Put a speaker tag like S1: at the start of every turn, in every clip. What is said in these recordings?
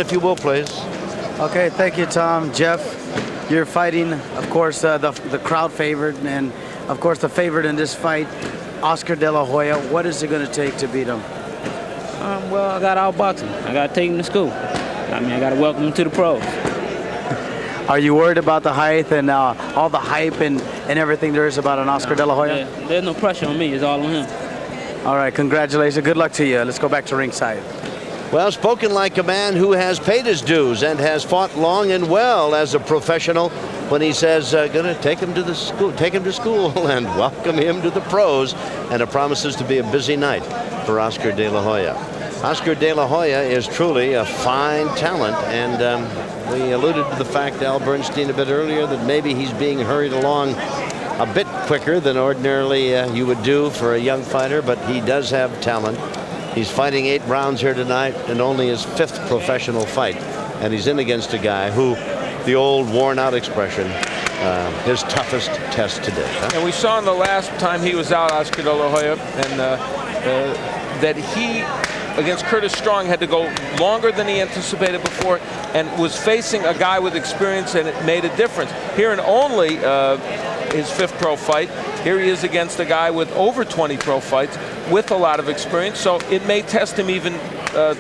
S1: If you will, please.
S2: Okay, thank you, Tom. Jeff, you're fighting, of course, the crowd favorite, and of course the favorite in this fight, Oscar De La Hoya. What is it going to take to beat him?
S3: Well, I got to outbox him. I got to take him to school. I mean, I got to welcome him to the pros.
S2: Are you worried about the height and all the hype and everything there is about an Oscar De La Hoya?
S3: Yeah, there's no pressure on me. It's all on him.
S2: All right, congratulations. Good luck to you. Let's go back to ringside.
S1: Well, spoken like a man who has paid his dues and has fought long and well as a professional when he says, gonna take him to school and welcome him to the pros, and it promises to be a busy night for Oscar De La Hoya. Oscar De La Hoya is truly a fine talent, and we alluded to the fact, Al Bernstein, a bit earlier, that maybe he's being hurried along a bit quicker than ordinarily you would do for a young fighter, but he does have talent. He's fighting 8 rounds here tonight and only his 5th professional fight. And he's in against a guy who, the old worn-out expression, his toughest test today. Huh?
S4: And we saw in the last time he was out, Oscar De La Hoya, and that he, against Curtis Strong, had to go longer than he anticipated before and was facing a guy with experience, and it made a difference. Here in only his 5th pro fight, here he is against a guy with over 20 pro fights with a lot of experience, so it may test him even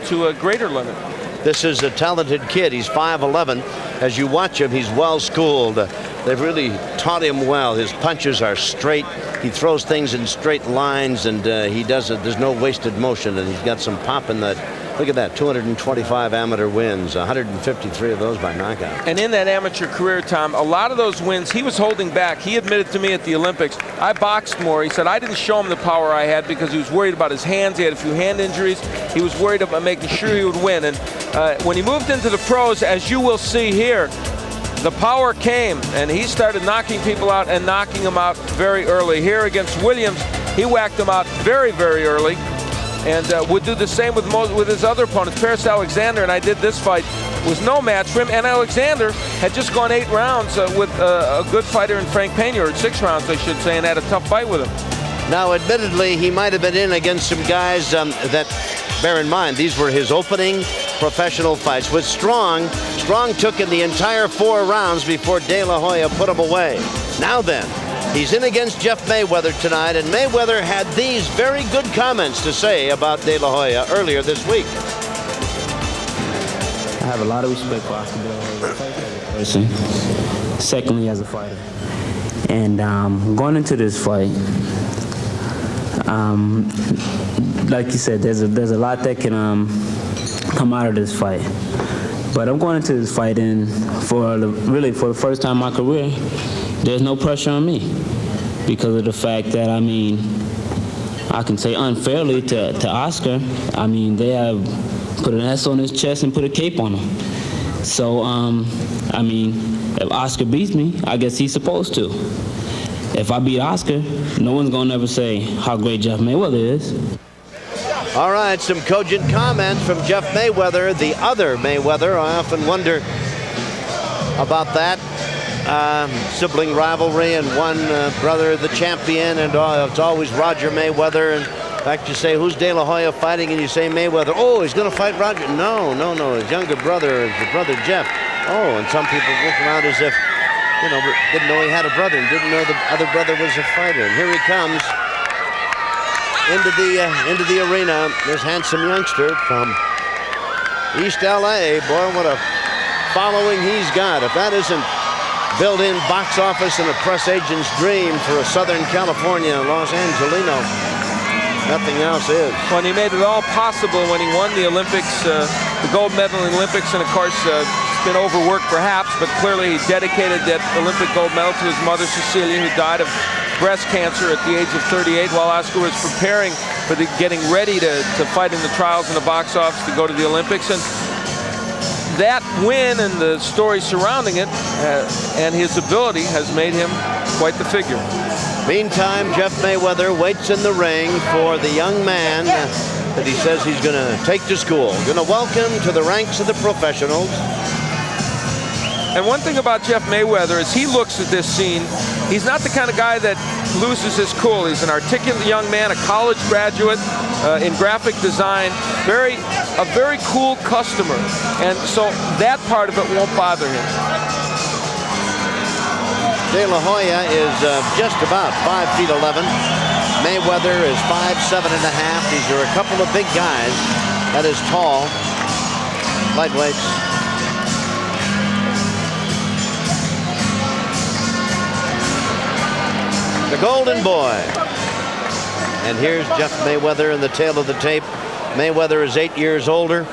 S4: to a greater limit.
S1: This is a talented kid. He's 5'11". As you watch him, he's well schooled. They've really taught him well. His punches are straight. He throws things in straight lines, and he does it. There's no wasted motion, and he's got some pop in that. Look at that, 225 amateur wins, 153 of those by knockout.
S4: And in that amateur career, Tom, a lot of those wins, he was holding back. He admitted to me at the Olympics, I boxed more. He said, I didn't show him the power I had because he was worried about his hands. He had a few hand injuries. He was worried about making sure he would win. And when he moved into the pros, as you will see here, the power came, and he started knocking people out and knocking them out very early. Here against Williams, he whacked them out very, very early, and would do the same with his other opponents. Paris Alexander, and I did this fight, was no match for him, and Alexander had just gone 8 rounds with a good fighter in Frank Pena, or 6 rounds, I should say, and had a tough fight with him.
S1: Now, admittedly, he might have been in against some guys that, bear in mind, these were his opening professional fights. With Strong took in the entire 4 rounds before De La Hoya put him away. Now then, he's in against Jeff Mayweather tonight, and Mayweather had these very good comments to say about De La Hoya earlier this week.
S3: I have a lot of respect for Oscar De La Hoya as a person. Secondly, as a fighter. And going into this fight, like you said, there's a lot that can come out of this fight. But I'm going into this fight, and for the first time in my career, there's no pressure on me because of the fact that, I mean, I can say unfairly to Oscar, I mean, they have put an S on his chest and put a cape on him. So, I mean, if Oscar beats me, I guess he's supposed to. If I beat Oscar, no one's going to ever say how great Jeff Mayweather is.
S1: All right, some cogent comments from Jeff Mayweather, the other Mayweather. I often wonder about that. Sibling rivalry, and one brother the champion, and it's always Roger Mayweather. And in fact, you say, who's De La Hoya fighting? And you say Mayweather. Oh, he's going to fight Roger. No. His younger brother, his brother Jeff. Oh, and some people look around as if, you know, didn't know he had a brother and didn't know the other brother was a fighter. And here he comes into the arena. This handsome youngster from East LA. Boy, what a following he's got. If that isn't built-in box office and a press agent's dream for a Southern California Los Angelino, nothing else is.
S4: Well, and he made it all possible when he won the Olympics, the gold medal in the Olympics, and of course, it's been overworked perhaps, but clearly he dedicated that Olympic gold medal to his mother, Cecilia, who died of breast cancer at the age of 38, while Oscar was preparing for getting ready to fight in the trials in the box office to go to the Olympics. And that win and the story surrounding it and his ability has made him quite the figure.
S1: Meantime, Jeff Mayweather waits in the ring for the young man that he says he's going to take to school, going to welcome to the ranks of the professionals.
S4: And one thing about Jeff Mayweather is he looks at this scene. He's not the kind of guy that loses his cool. He's an articulate young man, a college graduate in graphic design, very a very cool customer, and so that part of it won't bother him.
S1: De La Hoya is just about 5'11". Mayweather is 5'7.5". These are a couple of big guys. That is tall. Lightweights. The Golden Boy. And here's Jeff Mayweather in the tail of the tape. Mayweather is 8 years older.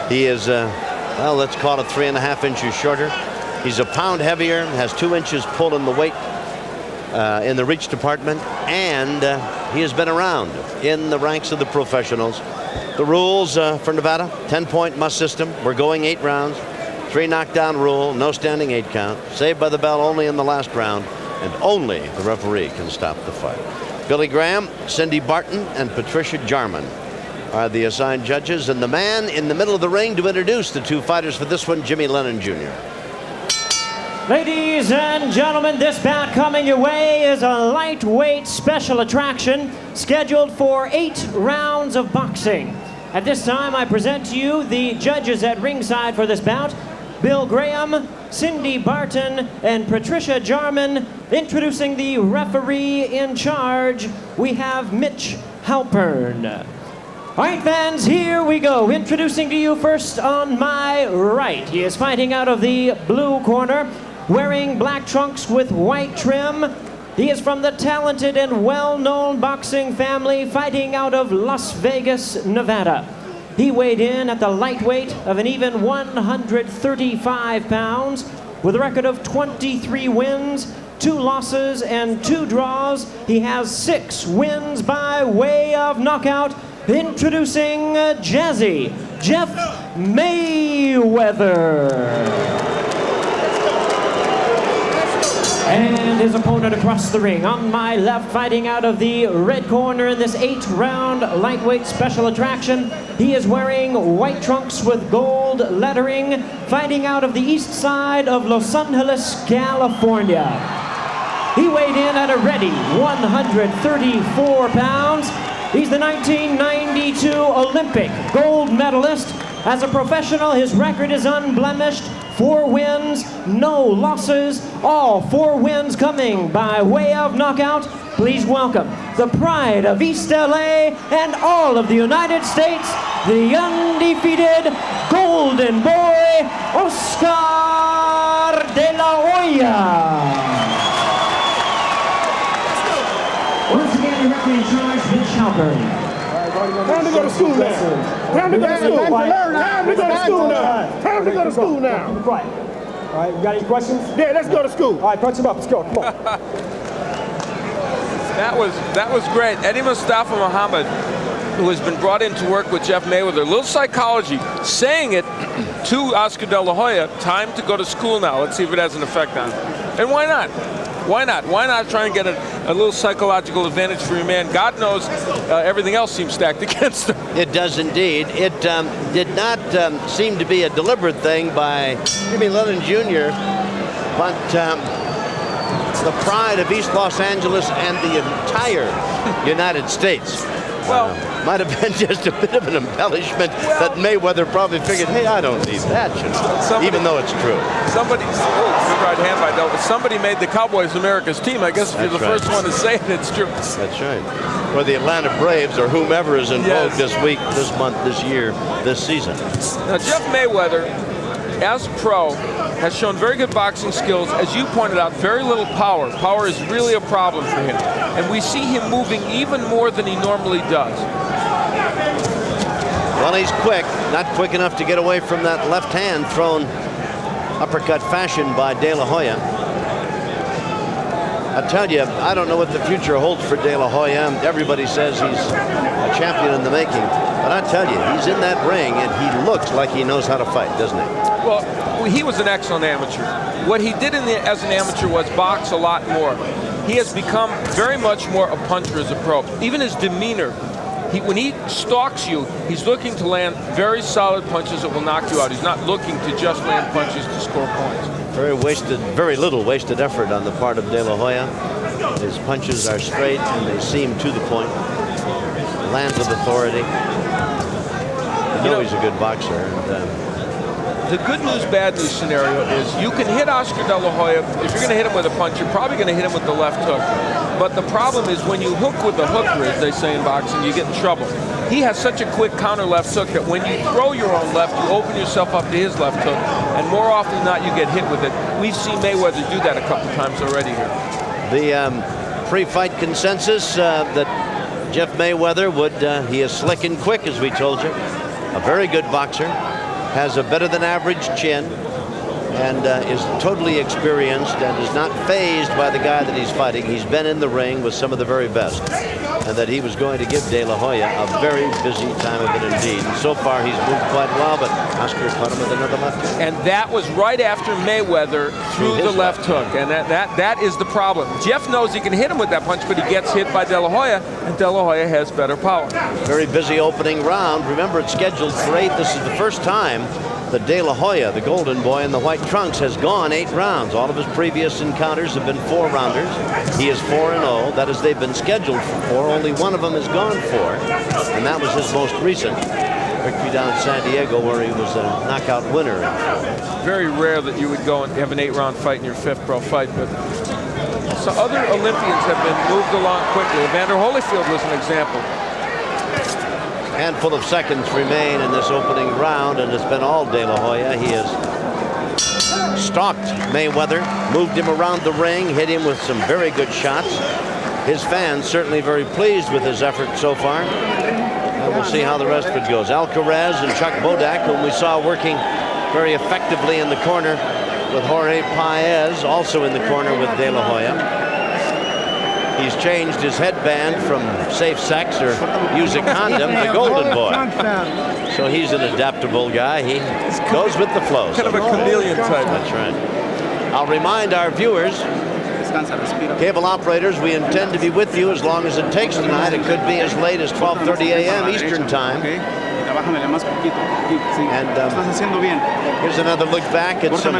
S1: He is, well, let's call it 3.5 inches shorter. He's a pound heavier, has 2 inches pull in the weight, in the reach department, and he has been around in the ranks of the professionals. The rules for Nevada, 10-point must system. We're going 8 rounds, 3 knockdown rule, no standing 8 count, saved by the bell only in the last round, and only the referee can stop the fight. Billy Graham, Cindy Barton, and Patricia Jarman are the assigned judges, and the man in the middle of the ring to introduce the 2 fighters for this one, Jimmy Lennon Jr.
S5: Ladies and gentlemen, this bout coming your way is a lightweight special attraction scheduled for 8 rounds of boxing. At this time, I present to you the judges at ringside for this bout. Bill Graham, Cindy Barton, and Patricia Jarman. Introducing the referee in charge, we have Mitch Halpern. All right, fans, here we go. Introducing to you first on my right. He is fighting out of the blue corner, wearing black trunks with white trim. He is from the talented and well-known boxing family, fighting out of Las Vegas, Nevada. He weighed in at the lightweight of an even 135 pounds with a record of 23 wins, 2 losses, and 2 draws. He has 6 wins by way of knockout. Introducing Jazzy Jeff Mayweather. And his opponent across the ring. On my left, fighting out of the red corner in this 8-round lightweight special attraction. He is wearing white trunks with gold lettering, fighting out of the east side of Los Angeles, California. He weighed in at a ready 134 pounds. He's the 1992 Olympic gold medalist. As a professional, his record is unblemished. 4 wins, no losses, all 4 wins coming by way of knockout. Please welcome the pride of East LA and all of the United States, the undefeated Golden Boy, Oscar De La Hoya. Once again, the referee in charge, Mitch Halpern.
S6: Time to go to school now. Time to go to school. Time to go to school now. Time to go to school now.
S7: Right. All right, you got any questions?
S6: Yeah, let's go to school.
S7: All right, punch him up. Let's go. Come on.
S4: That was great. Eddie Mustafa Muhammad, who has been brought in to work with Jeff Mayweather, a little psychology, saying it to Oscar De La Hoya, time to go to school now. Let's see if it has an effect on him. And why not? Why not? Why not try and get a little psychological advantage for your man? God knows everything else seems stacked against him.
S1: It does indeed. It did not seem to be a deliberate thing by Jimmy Lennon Jr., but the pride of East Los Angeles and the entire United States.
S4: Well,
S1: might have been just a bit of an embellishment that Mayweather probably figured, hey, I don't need that, you know, even though it's true.
S4: Somebody, good right hand by Del, somebody made the Cowboys America's team. I guess if you're the first one to say it, it's true.
S1: That's right. Or the Atlanta Braves, or whomever is in vogue this week, this month, this year, this season.
S4: Now, Jeff Mayweather, as a pro, has shown very good boxing skills. As you pointed out, very little power. Power is really a problem for him. And we see him moving even more than he normally does.
S1: Well, he's quick. Not quick enough to get away from that left hand thrown uppercut fashion by De La Hoya. I tell you, I don't know what the future holds for De La Hoya. Everybody says he's a champion in the making. But I tell you, he's in that ring, and he looks like he knows how to fight, doesn't he?
S4: Well, he was an excellent amateur. What he did as an amateur was box a lot more. He has become very much more a puncher as a pro. Even his demeanor, when he stalks you, he's looking to land very solid punches that will knock you out. He's not looking to just land punches to score points.
S1: Very little wasted effort on the part of De La Hoya. His punches are straight and they seem to the point. Lands with authority. I know he's a good boxer. And,
S4: the good news, bad news scenario is you can hit Oscar De La Hoya. If you're going to hit him with a punch, you're probably going to hit him with the left hook. But the problem is when you hook with the hooker, as they say in boxing, you get in trouble. He has such a quick counter left hook that when you throw your own left, you open yourself up to his left hook, and more often than not, you get hit with it. We've seen Mayweather do that a couple times already here.
S1: The pre-fight consensus that Jeff Mayweather would, he is slick and quick, as we told you. A very good boxer. Has a better than average chin, and is totally experienced and is not fazed by the guy that he's fighting. He's been in the ring with some of the very best, and that he was going to give De La Hoya a very busy time of it indeed. And so far he's moved quite well, but Oscar caught him with another left hook.
S4: And that was right after Mayweather threw the left hook, and that is the problem. Jeff knows he can hit him with that punch, but he gets hit by De La Hoya, and De La Hoya has better power.
S1: Very busy opening round. Remember, it's scheduled for 8. This is the first time that De La Hoya, the golden boy in the white trunks, has gone 8 rounds. All of his previous encounters have been 4-rounders. He is 4-0. That is, they've been scheduled for 4. Only one of them has gone 4, and that was his most recent victory down in San Diego, where he was a knockout winner.
S4: Very rare that you would go and have an 8-round fight in your 5th pro fight, but so other Olympians have been moved along quickly. Evander Holyfield was an example.
S1: Handful of seconds remain in this opening round, and it's been all De La Hoya. He has stalked Mayweather, moved him around the ring, hit him with some very good shots. His fans certainly very pleased with his effort so far. And we'll see how the rest of it goes. Alcaraz and Chuck Bodak, whom we saw working very effectively in the corner with Jorge Paez, also in the corner with De La Hoya. He's changed his headband from safe sex or use a condom to golden boy. So he's an adaptable guy. He goes with the flow.
S4: Kind of a chameleon type.
S1: That's right. I'll remind our viewers, cable operators, we intend to be with you as long as it takes tonight. It could be as late as 12:30 a.m. Eastern time. And here's another look back at some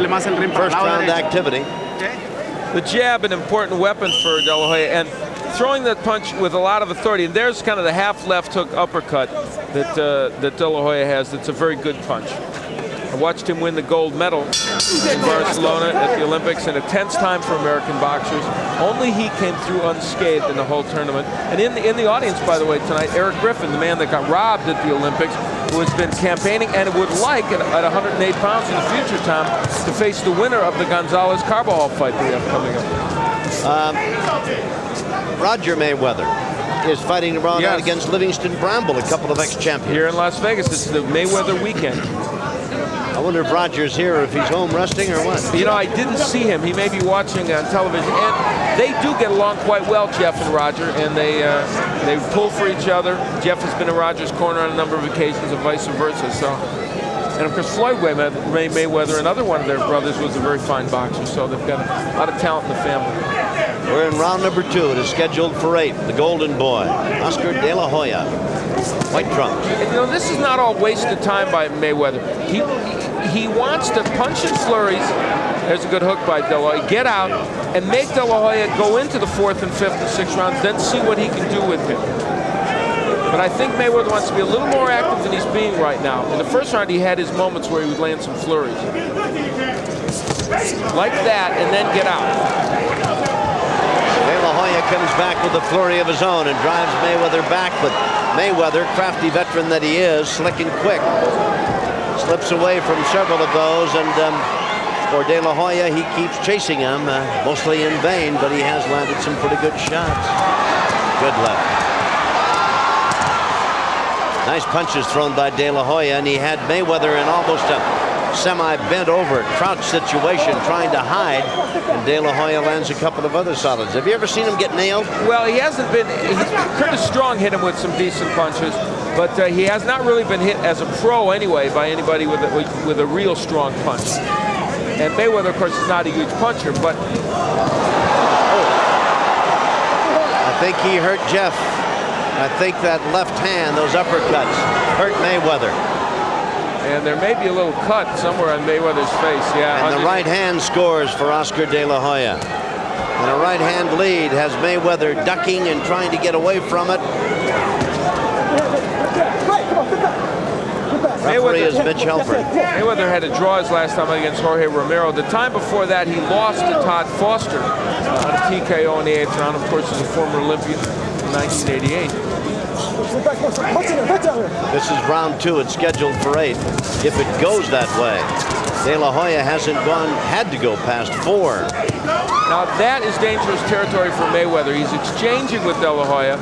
S1: first round activity.
S4: The jab, an important weapon for De La Hoya, and throwing that punch with a lot of authority. And there's kind of the half left hook uppercut that De La Hoya has. That's a very good punch. I watched him win the gold medal in Barcelona at the Olympics in a tense time for American boxers. Only he came through unscathed in the whole tournament. And in the audience, by the way, tonight, Eric Griffin, the man that got robbed at the Olympics, who has been campaigning and would like at 108 pounds in the future time to face the winner of the Gonzalez-Carbajal fight that we have coming up.
S1: Roger Mayweather is fighting tomorrow night against Livingston Bramble, a couple of ex-champions.
S4: Here in Las Vegas, it's the Mayweather weekend.
S1: I wonder if Roger's here or if he's home resting or what.
S4: You know, I didn't see him. He may be watching on television. And they do get along quite well, Jeff and Roger, and they pull for each other. Jeff has been in Roger's corner on a number of occasions and vice versa. So, and of course, Floyd Mayweather, another one of their brothers, was a very fine boxer. So they've got a lot of talent in the family.
S1: We're in round number 2. It is scheduled for 8. The golden boy, Oscar De La Hoya, white trunks.
S4: And, you know, this is not all wasted time by Mayweather. He wants to punch in flurries. There's a good hook by De La Hoya. Get out and make De La Hoya go into the 4th and 5th and 6th rounds, then see what he can do with him. But I think Mayweather wants to be a little more active than he's being right now. In the first round, he had his moments where he would land some flurries. Like that, and then get out.
S1: De La Hoya comes back with a flurry of his own and drives Mayweather back, but Mayweather, crafty veteran that he is, slick and quick, slips away from several of those, and for De La Hoya, he keeps chasing him, mostly in vain, but he has landed some pretty good shots. Good left. Nice punches thrown by De La Hoya, and he had Mayweather in almost a semi-bent over crouch situation trying to hide, and De La Hoya lands a couple of other solids. Have you ever seen him get nailed?
S4: Well, he hasn't been. Curtis Strong hit him with some decent punches, but he has not really been hit as a pro anyway by anybody with a real strong punch. And Mayweather, of course, is not a huge puncher, but
S1: I think he hurt Jeff. I think that left hand, those uppercuts, hurt Mayweather.
S4: And there may be a little cut somewhere on Mayweather's face. Yeah.
S1: And the right hand scores for Oscar De La Hoya. And a right hand lead has Mayweather ducking and trying to get away from it. Referee is Mitch Helford.
S4: Mayweather had to draw his last time against Jorge Romero. The time before that, he lost to Todd Foster on a TKO in the 8th round. Of course, he's a former Olympian in 1988.
S1: This is round 2. It's scheduled for 8. If it goes that way, De La Hoya hasn't had to go past 4.
S4: Now that is dangerous territory for Mayweather. He's exchanging with De La Hoya,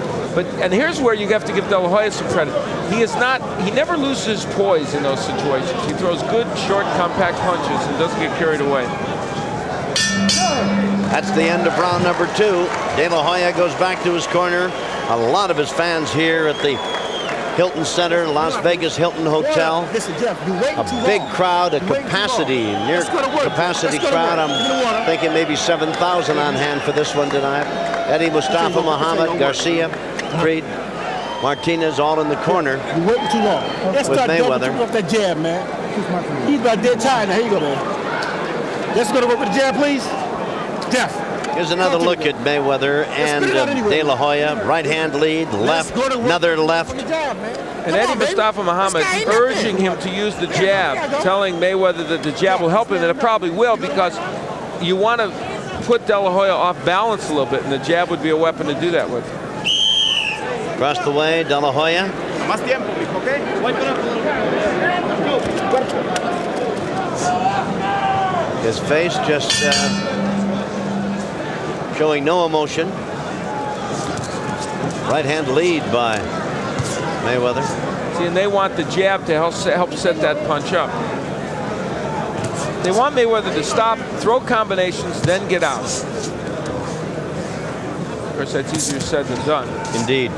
S4: and here's where you have to give De La Hoya some credit. He never loses poise in those situations. He throws good, short, compact punches and doesn't get carried away.
S1: That's the end of round number 2. De La Hoya goes back to his corner. A lot of his fans here at the Hilton Center, Las Vegas Hilton Hotel. A big crowd, a capacity, near capacity crowd. I'm thinking maybe 7,000 on hand for this one tonight. Eddie, Mustafa, Muhammad, Garcia, Creed, Martinez, all in the corner.
S6: You're waiting too long. Let's
S1: with
S6: start
S1: Mayweather.
S6: off that jab, man. He's about dead tired now. Here you go, man. Let's go to work with the jab, please. Jeff.
S1: Here's another look at Mayweather and De La Hoya. Right hand lead, left, another left.
S4: And Eddie Mustafa Muhammad urging him to use the jab, telling Mayweather that the jab will help him, and it probably will, because you want to put De La Hoya off balance a little bit, and the jab would be a weapon to do that with.
S1: Across the way, De La Hoya. His face just showing no emotion. Right hand lead by Mayweather.
S4: See, and they want the jab to help set that punch up. They want Mayweather to stop, throw combinations, then get out. Of course, that's easier said than done.
S1: Indeed.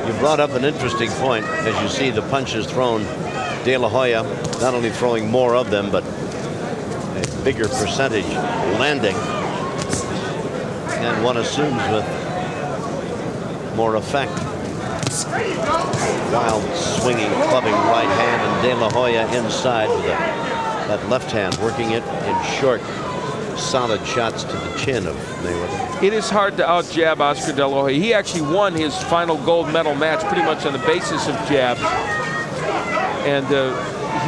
S1: You brought up an interesting point as you see the punches thrown. De La Hoya not only throwing more of them, but a bigger percentage landing. And one assumes with more effect. Wild swinging, clubbing right hand, and De La Hoya inside with that left hand, working it in short, solid shots to the chin of Mayweather.
S4: It is hard to out-jab Oscar De La Hoya. He actually won his final gold medal match pretty much on the basis of jab. And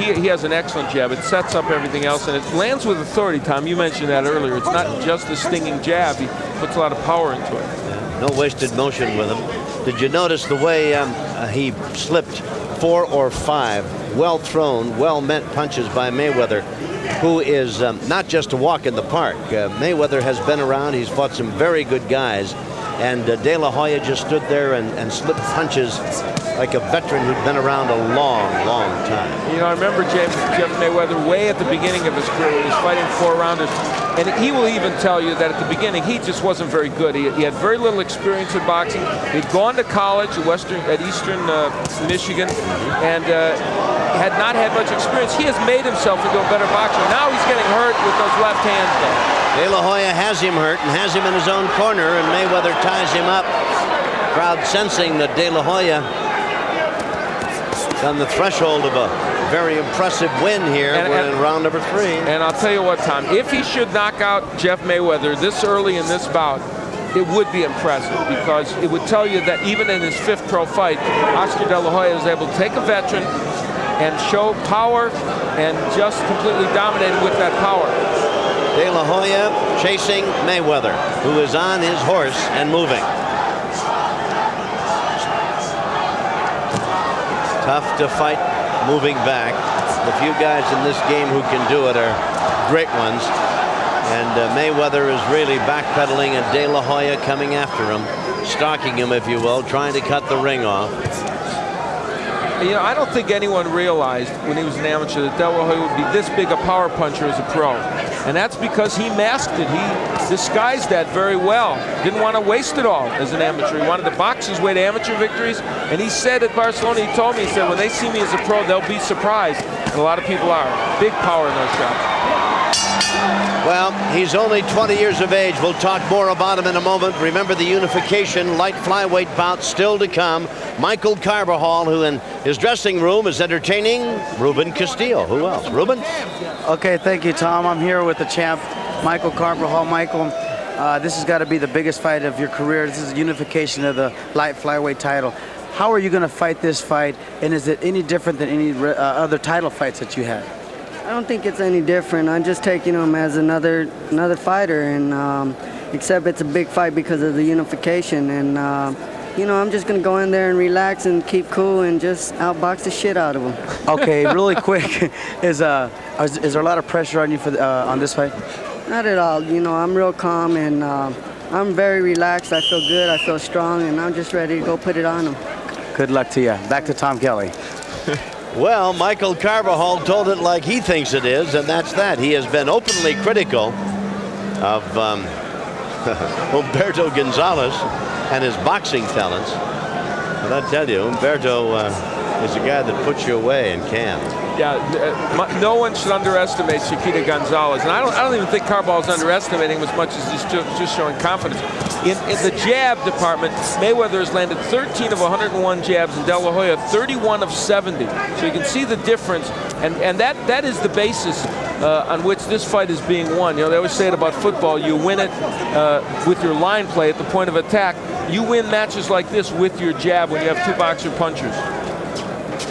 S4: he has an excellent jab. It sets up everything else, and it lands with authority, Tom. You mentioned that earlier. It's not just a stinging jab. He puts a lot of power into it.
S1: Yeah, no wasted motion with him. Did you notice the way he slipped 4 or 5 well-thrown, well-meant punches by Mayweather, who is not just a walk in the park. Mayweather has been around. He's fought some very good guys. And De La Hoya just stood there and slipped punches like a veteran who'd been around a long, long time.
S4: You know, I remember Jeff Mayweather way at the beginning of his career when he was fighting 4-rounders. And he will even tell you that at the beginning, he just wasn't very good. He had very little experience in boxing. He'd gone to college at Eastern Michigan and had not had much experience. He has made himself into a better boxer. Now he's getting hurt with those left hands, though.
S1: De La Hoya has him hurt and has him in his own corner, and Mayweather ties him up. Crowd sensing that De La Hoya on the threshold of a very impressive win here. We're in round number 3.
S4: And I'll tell you what, Tom, if he should knock out Jeff Mayweather this early in this bout, it would be impressive, because it would tell you that even in his 5th pro fight, Oscar De La Hoya is able to take a veteran and show power and just completely dominate him with that power.
S1: De La Hoya chasing Mayweather, who is on his horse and moving. Tough to fight moving back. The few guys in this game who can do it are great ones. And Mayweather is really backpedaling, and De La Hoya coming after him, stalking him, if you will, trying to cut the ring off.
S4: You know, I don't think anyone realized when he was an amateur that De La Hoya would be this big a power puncher as a pro. And that's because he masked it. He disguised that very well. Didn't want to waste it all as an amateur. He wanted to box his way to amateur victories. And he said at Barcelona, he told me, he said, when they see me as a pro, they'll be surprised. And a lot of people are. Big power in those shots.
S1: Well, he's only 20 years of age. We'll talk more about him in a moment. Remember the unification light flyweight bout still to come. Michael Carbajal, who in his dressing room is entertaining Ruben Castillo. Who else? Ruben?
S2: Okay, thank you, Tom. I'm here with the champ, Michael Carbajal. Michael, this has got to be the biggest fight of your career. This is a unification of the light flyweight title. How are you going to fight this fight, and is it any different than any other title fights that you had?
S8: I don't think it's any different. I'm just taking him as another fighter, and except it's a big fight because of the unification. And you know, I'm just gonna go in there and relax and keep cool and just outbox the shit out of him.
S2: Okay, really quick, is there a lot of pressure on you for on this fight?
S8: Not at all. You know, I'm real calm and I'm very relaxed. I feel good. I feel strong, and I'm just ready to go put it on him.
S2: Good luck to you. Back to Tom Kelly.
S1: Well, Michael Carvajal told it like he thinks it is, and that's that. He has been openly critical of Humberto Gonzalez and his boxing talents. But I tell you, Humberto is a guy that puts you away and can.
S4: Yeah, no one should underestimate Chiquita Gonzalez, and I don't even think Carvalho's underestimating him as much as he's just showing confidence. In the jab department, Mayweather has landed 13 of 101 jabs, and De La Hoya 31 of 70. So you can see the difference, and that is the basis on which this fight is being won. You know, they always say it about football: you win it with your line play at the point of attack. You win matches like this with your jab when you have two boxer punchers.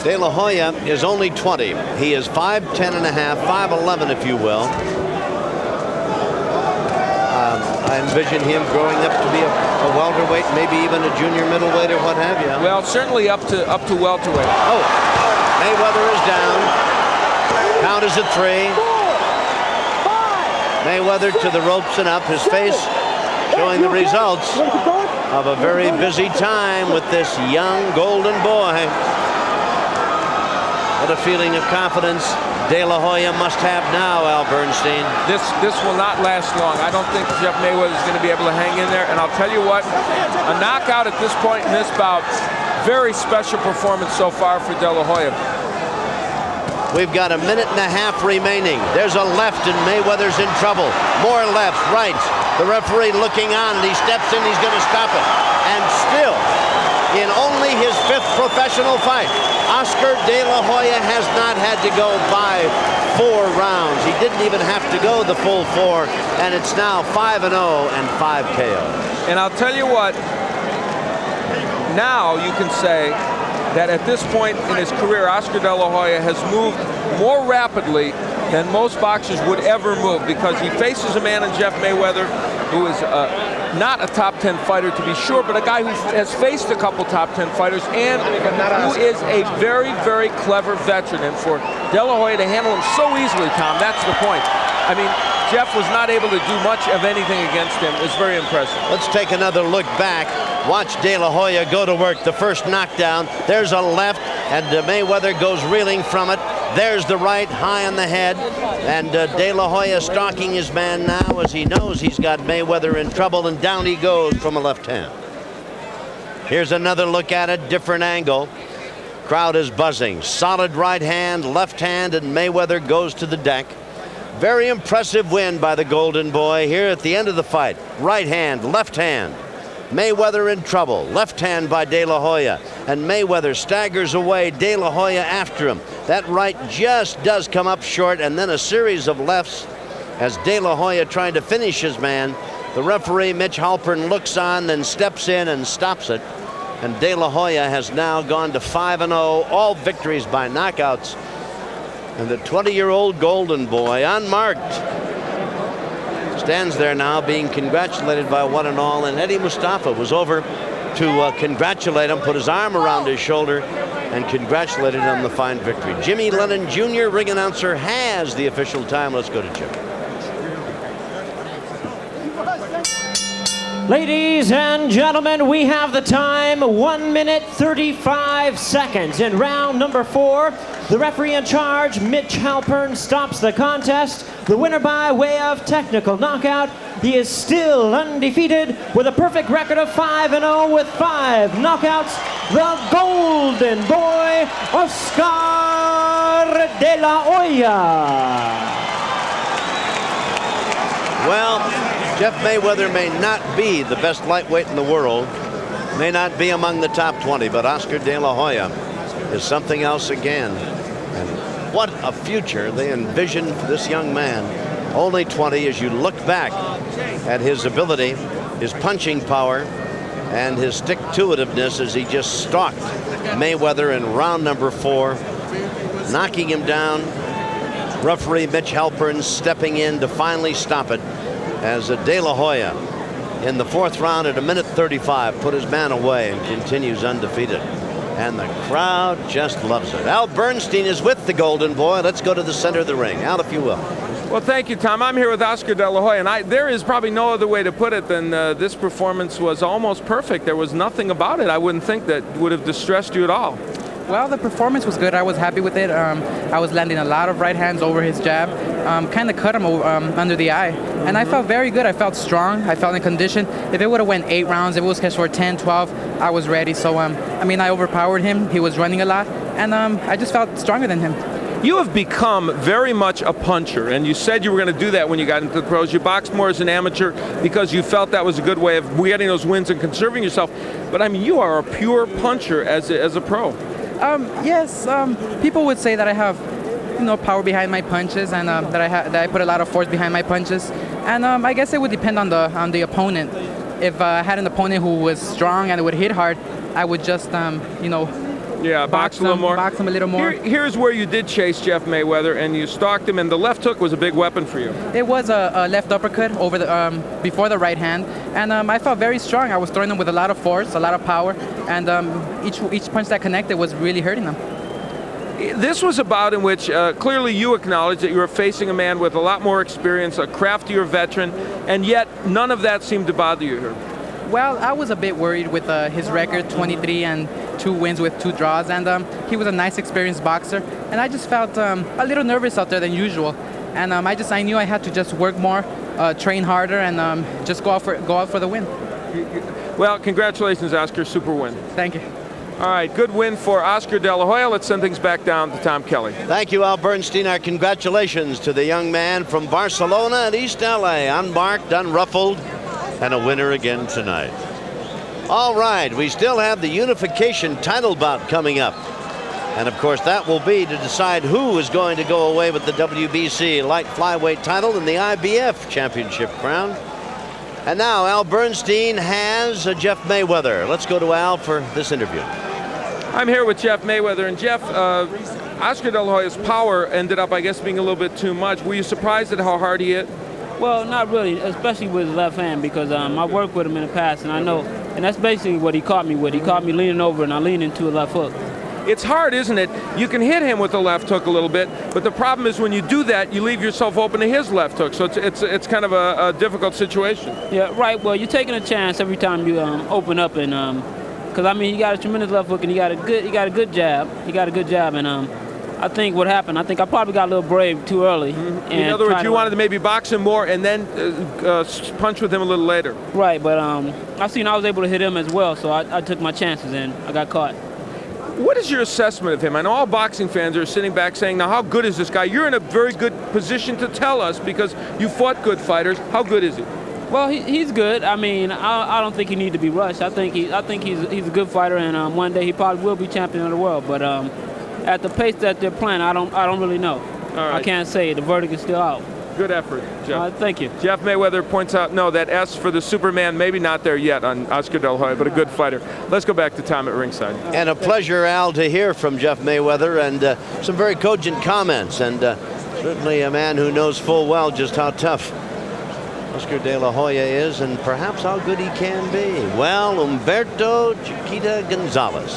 S1: De La Hoya is only 20. He is 5'10 and a half, 5'11 if you will. I envision him growing up to be a welterweight, maybe even a junior middleweight or what have you.
S4: Well, certainly up to welterweight.
S1: Oh, Mayweather is down. Count is at 3. Mayweather to the ropes and up. His face showing the results of a very busy time with this young golden boy. What a feeling of confidence De La Hoya must have now, Al Bernstein.
S4: This will not last long. I don't think Jeff Mayweather is going to be able to hang in there. And I'll tell you what, a knockout at this point in this bout, very special performance so far for De La Hoya.
S1: We've got a minute and a half remaining. There's a left and Mayweather's in trouble. More left, right. The referee looking on, and he steps in, he's going to stop it. And still, in only his 5th professional fight, Oscar De La Hoya has not had to go by 4 rounds. He didn't even have to go the full 4, and it's now 5-0 and 5 KO.
S4: And I'll tell you what, now you can say that at this point in his career, Oscar De La Hoya has moved more rapidly than most boxers would ever move, because he faces a man in Jeff Mayweather who is not a top 10 fighter to be sure, but a guy who has faced a couple top 10 fighters and who is a very, very clever veteran. And for De La Hoya to handle him so easily, Tom, that's the point. I mean, Jeff was not able to do much of anything against him. It's very impressive.
S1: Let's take another look back. Watch De La Hoya go to work. The first knockdown. There's a left, and Mayweather goes reeling from it. There's the right, high on the head. And De La Hoya stalking his man now as he knows he's got Mayweather in trouble, and down he goes from a left hand. Here's another look at it, different angle. Crowd is buzzing. Solid right hand, left hand, and Mayweather goes to the deck. Very impressive win by the Golden Boy here at the end of the fight. Right hand, left hand. Mayweather in trouble. Left hand by De La Hoya. And Mayweather staggers away. De La Hoya after him. That right just does come up short, and then a series of lefts as De La Hoya trying to finish his man. The referee, Mitch Halpern, looks on, then steps in and stops it. And De La Hoya has now gone to 5-0, all victories by knockouts. And the 20-year-old Golden Boy, unmarked, stands there now being congratulated by one and all. And Eddie Mustafa was over to congratulate him, put his arm around his shoulder, and congratulated him on the fine victory. Jimmy Lennon Jr., ring announcer, has the official time. Let's go to Jim.
S5: Ladies and gentlemen, we have the time, 1 minute 35 seconds. In round number 4, the referee in charge, Mitch Halpern, stops the contest. The winner by way of technical knockout. He is still undefeated with a perfect record of 5-0 with 5 knockouts. The Golden Boy, Oscar De La Hoya.
S1: Well, Jeff Mayweather may not be the best lightweight in the world, may not be among the top 20, but Oscar De La Hoya is something else again. And what a future they envision for this young man, only 20, as you look back at his ability, his punching power, and his stick-to-itiveness as he just stalked Mayweather in round number 4, knocking him down. Referee Mitch Halpern stepping in to finally stop it as De La Hoya in the 4th round at 1:35 put his man away and continues undefeated. And the crowd just loves it. Al Bernstein is with the Golden Boy. Let's go to the center of the ring. Al, if you will.
S4: Well, thank you, Tom. I'm here with Oscar De La Hoya, and there is probably no other way to put it than this performance was almost perfect. There was nothing about it I wouldn't think that would have distressed you at all.
S9: Well, the performance was good. I was happy with it. I was landing a lot of right hands over his jab. Kind of cut him under the eye. And I felt very good. I felt strong. I felt in condition. If it would have went 8 rounds, if it was catch for 10, 12, I was ready. So, I mean, I overpowered him. He was running a lot. And I just felt stronger than him.
S4: You have become very much a puncher, and you said you were going to do that when you got into the pros. You boxed more as an amateur because you felt that was a good way of getting those wins and conserving yourself. But, I mean, you are a pure puncher as a pro.
S9: Yes, people would say that I have, power behind my punches, and that I put a lot of force behind my punches. And I guess it would depend on the opponent. If I had an opponent who was strong and would hit hard, I would just,
S4: yeah, box a little more.
S9: Box him a little more.
S4: Here's where you did chase Jeff Mayweather, and you stalked him, and the left hook was a big weapon for you.
S9: It was a left uppercut over the before the right hand, and I felt very strong. I was throwing him with a lot of force, a lot of power, and each punch that connected was really hurting him.
S4: This was a bout in which clearly you acknowledged that you were facing a man with a lot more experience, a craftier veteran, and yet none of that seemed to bother you here.
S9: Well, I was a bit worried with his record, 23 and 2 wins with 2 draws, and he was a nice, experienced boxer, and I just felt a little nervous out there than usual, and I knew I had to just work more, train harder, and just go out for the win.
S4: Well, congratulations, Oscar, super win.
S9: Thank you.
S4: All right, good win for Oscar De La Hoya. Let's send things back down to Tom Kelly.
S1: Thank you, Al Bernstein. Our congratulations to the young man from Barcelona and East LA, unmarked, unruffled, and a winner again tonight. All right, we still have the unification title bout coming up. And of course, that will be to decide who is going to go away with the WBC light flyweight title and the IBF championship crown. And now Al Bernstein has Jeff Mayweather. Let's go to Al for this interview.
S4: I'm here with Jeff Mayweather, and Jeff, Oscar De La Hoya's power ended up, I guess, being a little bit too much. Were you surprised at how hard he hit?
S3: Well, not really, especially with his left hand, because I worked with him in the past, and I know, and that's basically what he caught me with. He caught me leaning over, and I leaned into a left hook.
S4: It's hard, isn't it? You can hit him with the left hook a little bit, but the problem is when you do that, you leave yourself open to his left hook, so it's kind of a difficult situation.
S3: Yeah, right. Well, you're taking a chance every time you open up, and because I mean, you got a tremendous left hook, and you got a good jab. He got a good jab, and I think what happened, I think I probably got a little brave too early.
S4: Mm-hmm. In other words, you wanted to maybe box him more and then punch with him a little later.
S3: Right, but I seen I was able to hit him as well, so I took my chances and I got caught.
S4: What is your assessment of him? I know all boxing fans are sitting back saying, now how good is this guy? You're in a very good position to tell us because you fought good fighters. How good is he?
S3: Well, he's good. I mean, I don't think he needs to be rushed. I think he's a good fighter, and one day he probably will be champion of the world. But at the pace that they're playing, I don't really know.
S4: All right.
S3: I can't say. The verdict is still out.
S4: Good effort, Jeff.
S3: Thank you.
S4: Jeff Mayweather points out, no, that S for the Superman, maybe not there yet on Oscar De La Hoya, but a good fighter. Let's go back to Tom at ringside.
S1: And a pleasure, Al, to hear from Jeff Mayweather, and some very cogent comments, and certainly a man who knows full well just how tough Oscar De La Hoya is, and perhaps how good he can be. Well, Humberto Chiquita Gonzalez.